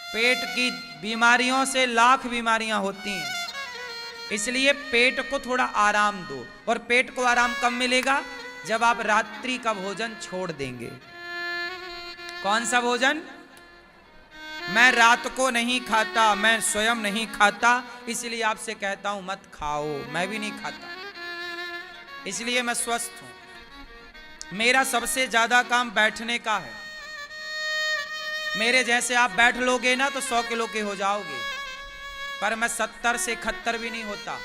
पेट की बीमारियों से लाख बीमारियां होती हैं, इसलिए पेट को थोड़ा आराम दो। और पेट को आराम कब मिलेगा? जब आप रात्रि का भोजन छोड़ देंगे। कौन सा भोजन? मैं रात को नहीं खाता, मैं स्वयं नहीं खाता, इसलिए आपसे कहता हूं मत खाओ। मैं भी नहीं खाता, इसलिए मैं स्वस्थ हूं। मेरा सबसे ज्यादा काम बैठने का है। मेरे जैसे आप बैठ लोगे ना तो 100 किलो के हो जाओगे, पर मैं 70 से 71 भी नहीं होता।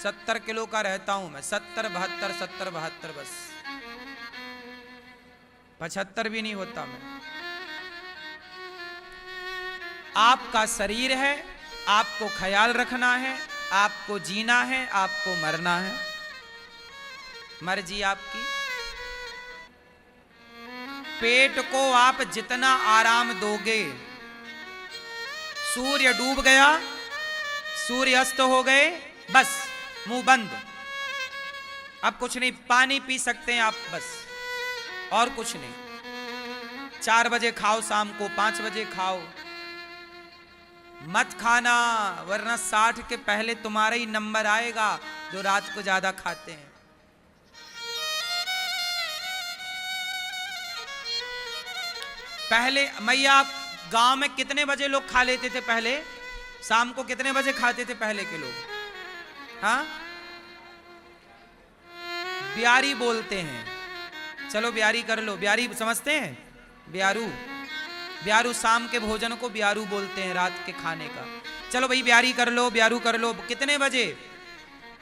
70 किलो का रहता हूं मैं, 70 72 70 72, बस 75 भी नहीं होता मैं। आपका शरीर है, आपको ख्याल रखना है, आपको जीना है, आपको मरना है, मर्जी आपकी। पेट को आप जितना आराम दोगे, सूर्य डूब गया, सूर्य अस्त हो गए, बस मुंह बंद, अब कुछ नहीं। पानी पी सकते हैं आप बस, और कुछ नहीं। 4 बजे खाओ, शाम को 5 बजे खाओ, मत खाना, वरना 60 के पहले तुम्हारा ही नंबर आएगा जो रात को ज्यादा खाते हैं। पहले मैया गांव में कितने बजे लोग खा लेते थे पहले? शाम को कितने बजे खाते थे पहले के लोग? हाँ, ब्यारी बोलते हैं। चलो ब्यारी कर लो। ब्यारी समझते हैं? ब्यारू, ब्यारू शाम के भोजन को ब्यारू बोलते हैं, रात के खाने का। चलो भाई ब्यारी कर लो, ब्यारू कर लो। कितने बजे?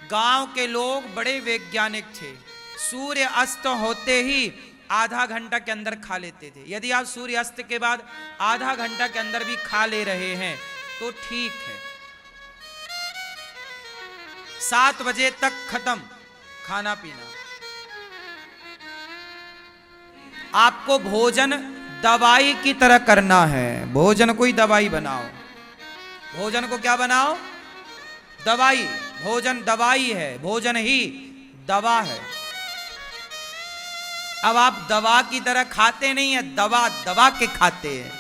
गांव के लोग बड़े वैज्ञानिक थे, सूर्य अस्त होते ही आधा घंटा के अंदर खा लेते थे। यदि आप सूर्य अस्त के बाद आधा घंटा के अंदर भी खा ले रहे हैं तो ठीक है। 7 बजे तक खत्म खाना पीना। आपको भोजन दवाई की तरह करना है। भोजन को ही दवाई बनाओ। भोजन को क्या बनाओ? दवाई। भोजन दवाई है, भोजन ही दवा है। अब आप दवा की तरह खाते नहीं है, दवा दबा के खाते हैं।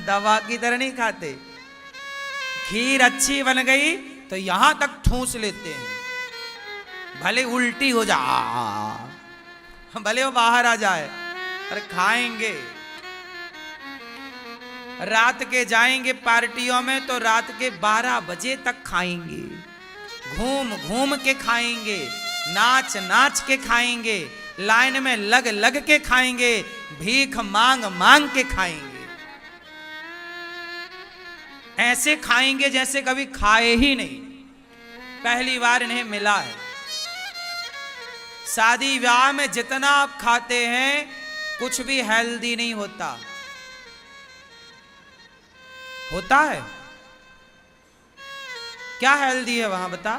दवा की तरह नहीं खाते। खीर अच्छी बन गई तो यहां तक ठूस लेते हैं, भले उल्टी हो जा, भले वो बाहर आ जाए, अरे खाएंगे। रात के जाएंगे पार्टियों में तो रात के 12 बजे तक खाएंगे, घूम घूम के खाएंगे, नाच नाच के खाएंगे, लाइन में लग लग के खाएंगे, भीख मांग मांग के खाएंगे। ऐसे खाएंगे जैसे कभी खाए ही नहीं, पहली बार इन्हें मिला है। शादी विवाह में जितना आप खाते हैं कुछ भी हेल्दी नहीं होता। होता है क्या हेल्दी है वहां? बता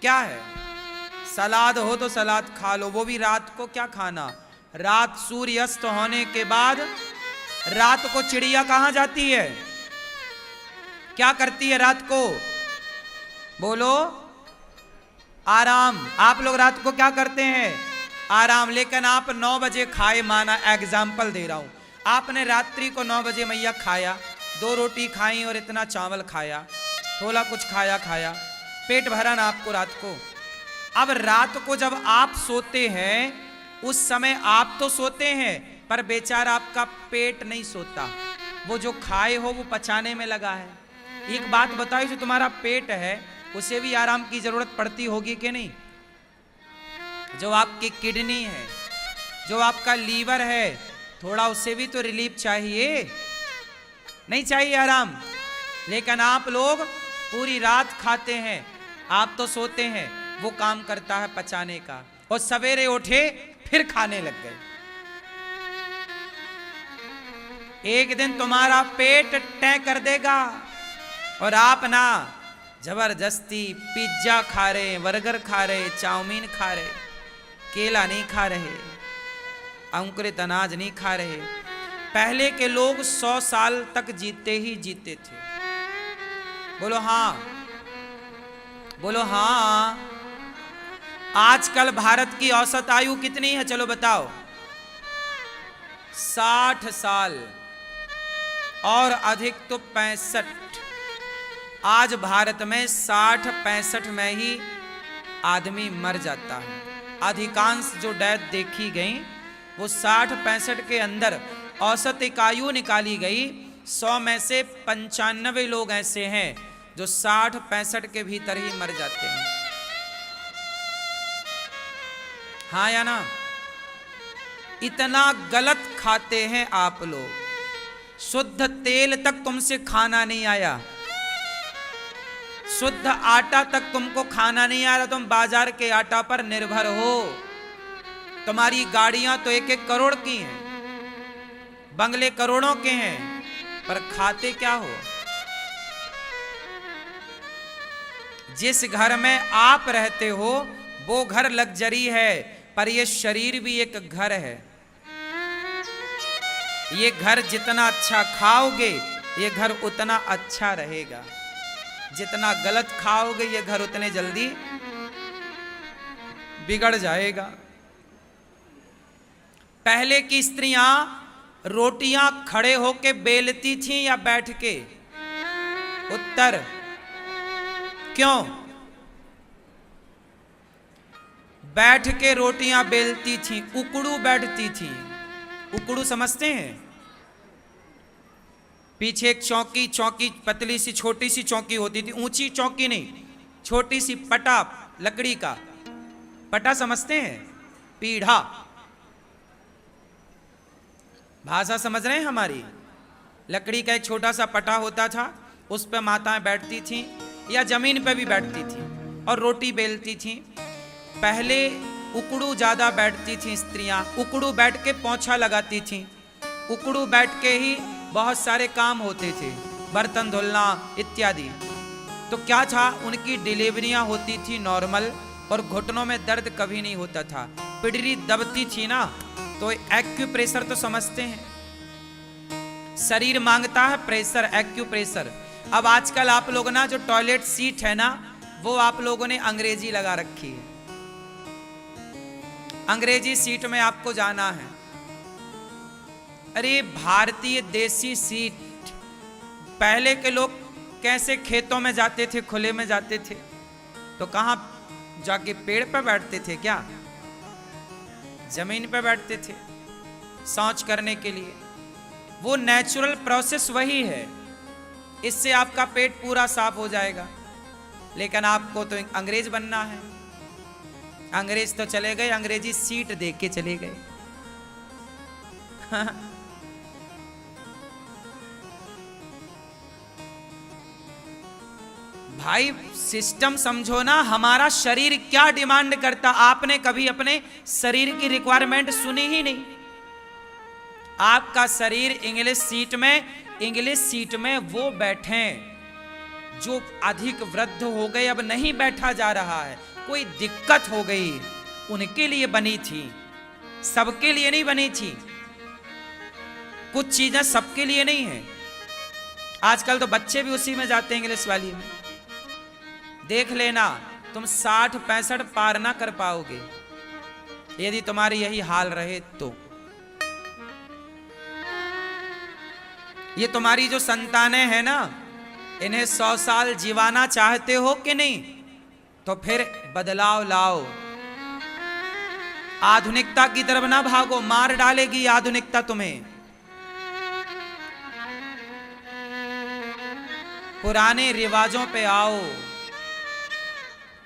क्या है? सलाद हो तो सलाद खा लो, वो भी रात को। क्या खाना? रात सूर्यास्त होने के बाद रात को चिड़िया कहां जाती है? क्या करती है रात को? बोलो। आराम। आप लोग रात को क्या करते हैं? आराम। लेकिन आप 9 बजे खाए, माना एग्जाम्पल दे रहा हूं, आपने रात्रि को 9 बजे मैया खाया, 2 रोटी खाई और इतना चावल खाया, थोड़ा कुछ खाया, पेट भरा ना आपको रात को। अब रात को जब आप सोते हैं उस समय आप तो सोते हैं, पर बेचारा आपका पेट नहीं सोता। वो जो खाए हो वो पचाने में लगा है। एक बात बताओ, जो तुम्हारा पेट है उसे भी आराम की जरूरत पड़ती होगी कि नहीं? जो आपकी किडनी है, जो आपका लीवर है, थोड़ा उसे भी तो रिलीफ चाहिए, नहीं चाहिए आराम? लेकिन आप लोग पूरी रात खाते हैं, आप तो सोते हैं, वो काम करता है पचाने का, और सवेरे उठे फिर खाने लग गए। एक दिन तुम्हारा पेट तय कर देगा और आप ना जबरदस्ती पिज्जा खा रहे, बर्गर खा रहे, चाउमीन खा रहे, केला नहीं खा रहे, अंकुरित अनाज नहीं खा रहे। पहले के लोग 100 साल तक जीते ही जीते थे। बोलो हाँ, बोलो हाँ। आजकल भारत की औसत आयु कितनी है? चलो बताओ। 60 साल और अधिक तो 65। आज भारत में 60-65 में ही आदमी मर जाता है। अधिकांश जो डेथ देखी गई वो 60-65 के अंदर औसत एक आयु निकाली गई। 100 में से 95 लोग ऐसे हैं जो 60-65 के भीतर ही मर जाते हैं। हाँ या ना? इतना गलत खाते हैं आप लोग। शुद्ध तेल तक तुमसे खाना नहीं आया, शुद्ध आटा तक तुमको खाना नहीं आ रहा, तुम बाजार के आटा पर निर्भर हो। तुम्हारी गाड़ियां तो 1-1 करोड़ की हैं, बंगले करोड़ों के हैं, पर खाते क्या हो? जिस घर में आप रहते हो वो घर लग्जरी है, पर ये शरीर भी एक घर है। ये घर जितना अच्छा खाओगे ये घर उतना अच्छा रहेगा, जितना गलत खाओगे ये घर उतने जल्दी बिगड़ जाएगा। पहले की स्त्रियां रोटियां खड़े होके बेलती थीं या बैठ के? उत्तर क्यों? बैठ के रोटियां बेलती थीं, उकड़ू बैठती थीं। उकड़ू समझते हैं? पीछे एक चौकी पतली सी छोटी सी चौकी होती थी, ऊंची चौकी नहीं, छोटी सी पटा, लकड़ी का पटा समझते हैं? पीढ़ा। भाषा समझ रहे हैं हमारी? लकड़ी का एक छोटा सा पटा होता था, उस पर माताएं बैठती थीं या जमीन पर भी बैठती थीं और रोटी बेलती थीं। पहले उकड़ू ज्यादा बैठती थीं स्त्रियां, उकड़ू बैठ के पोंछा लगाती थीं, उकड़ू बैठ के ही बहुत सारे काम होते थे, बर्तन धुलना इत्यादि। तो क्या था, उनकी डिलीवरियां होती थी नॉर्मल और घुटनों में दर्द कभी नहीं होता था। पिडरी दबती थी ना, तो एक्यूप्रेशर तो समझते हैं, शरीर मांगता है प्रेशर, एक्यूप्रेशर। अब आजकल आप लोग ना जो टॉयलेट सीट है ना, वो आप लोगों ने अंग्रेजी लगा रखी है। अंग्रेजी सीट में आपको जाना है। अरे भारतीय देसी सीट। पहले के लोग कैसे खेतों में जाते थे, खुले में जाते थे, तो कहां जाके पेड़ पर बैठते थे क्या? जमीन पर बैठते थे शौच करने के लिए। वो नेचुरल प्रोसेस वही है, इससे आपका पेट पूरा साफ हो जाएगा। लेकिन आपको तो अंग्रेज बनना है। अंग्रेज तो चले गए, अंग्रेजी सीट देख के चले गए। भाई सिस्टम समझो ना, हमारा शरीर क्या डिमांड करता। आपने कभी अपने शरीर की रिक्वायरमेंट सुनी ही नहीं। आपका शरीर इंग्लिश सीट में वो बैठे जो अधिक वृद्ध हो गए, अब नहीं बैठा जा रहा है, कोई दिक्कत हो गई, उनके लिए बनी थी, सबके लिए नहीं बनी थी। कुछ चीजें सबके लिए नहीं है। आजकल तो बच्चे भी उसी में जाते हैं, इंग्लिश वाली में। देख लेना, तुम 60-65 पार ना कर पाओगे यदि तुम्हारी यही हाल रहे तो। ये तुम्हारी जो संतानें हैं ना, इन्हें 100 साल जीवाना चाहते हो कि नहीं? तो फिर बदलाव लाओ। आधुनिकता की तरफ ना भागो, मार डालेगी आधुनिकता तुम्हें। पुराने रिवाजों पे आओ,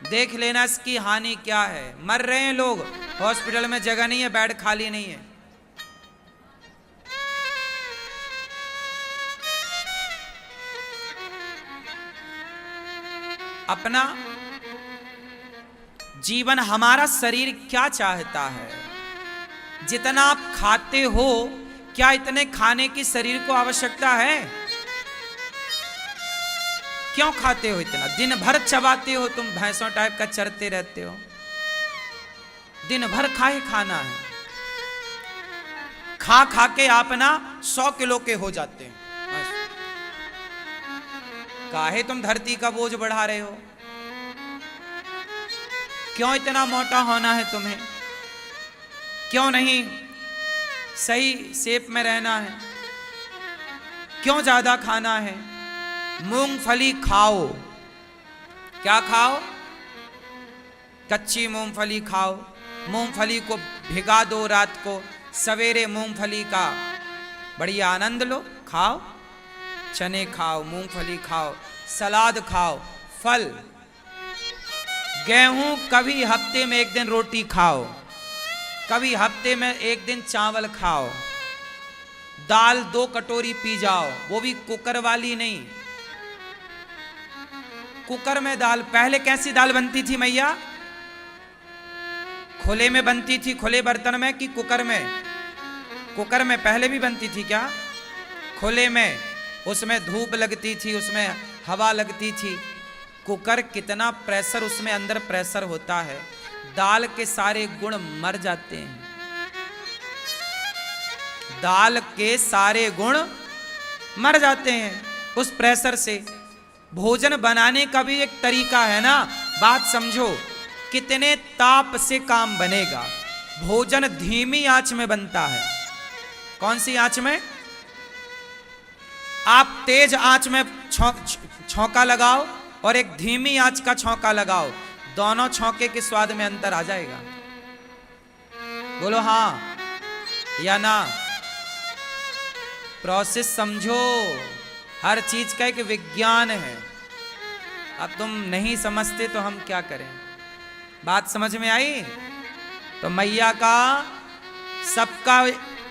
देख लेना इसकी हानि क्या है। मर रहे हैं लोग, हॉस्पिटल में जगह नहीं है, बेड खाली नहीं है। अपना जीवन, हमारा शरीर क्या चाहता है? जितना आप खाते हो, क्या इतने खाने की शरीर को आवश्यकता है? क्यों खाते हो इतना? दिन भर चबाते हो तुम, भैंसों टाइप का चरते रहते हो। दिन भर खाए खाना है, खा खा के आप ना 100 किलो के हो जाते हैं। काहे तुम धरती का बोझ बढ़ा रहे हो? क्यों इतना मोटा होना है तुम्हें? क्यों नहीं सही शेप में रहना है। क्यों ज्यादा खाना है? मूंगफली खाओ। क्या खाओ? कच्ची मूंगफली खाओ। मूंगफली को भिगा दो रात को, सवेरे मूंगफली का बढ़िया आनंद लो। खाओ, चने खाओ, मूंगफली खाओ, सलाद खाओ, फल। गेहूं कभी हफ्ते में एक दिन रोटी खाओ, कभी हफ्ते में एक दिन चावल खाओ। दाल 2 कटोरी पी जाओ, वो भी कुकर वाली नहीं। कुकर में दाल, पहले कैसी दाल बनती थी मैया? खुले में बनती थी, खुले बर्तन में कि कुकर में? कुकर में पहले भी बनती थी क्या? खुले में, उसमें धूप लगती थी, उसमें हवा लगती थी। कुकर कितना प्रेशर, उसमें अंदर प्रेशर होता है, दाल के सारे गुण मर जाते हैं। दाल के सारे गुण मर जाते हैं उस प्रेशर से। भोजन बनाने का भी एक तरीका है ना, बात समझो। कितने ताप से काम बनेगा? भोजन धीमी आंच में बनता है। कौन सी आंच में? आप तेज आंच में छौंका लगाओ और एक धीमी आंच का छौंका लगाओ, दोनों छौंके के स्वाद में अंतर आ जाएगा। बोलो हाँ या ना? प्रोसेस समझो, हर चीज का एक विज्ञान है। अब तुम नहीं समझते तो हम क्या करें? बात समझ में आई? तो मैया का सबका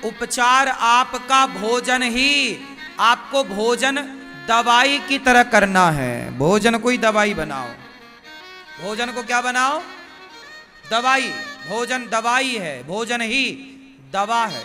उपचार आपका भोजन ही। आपको भोजन दवाई की तरह करना है। भोजन को ही दवाई बनाओ। भोजन को क्या बनाओ? दवाई। भोजन दवाई है, भोजन ही दवा है।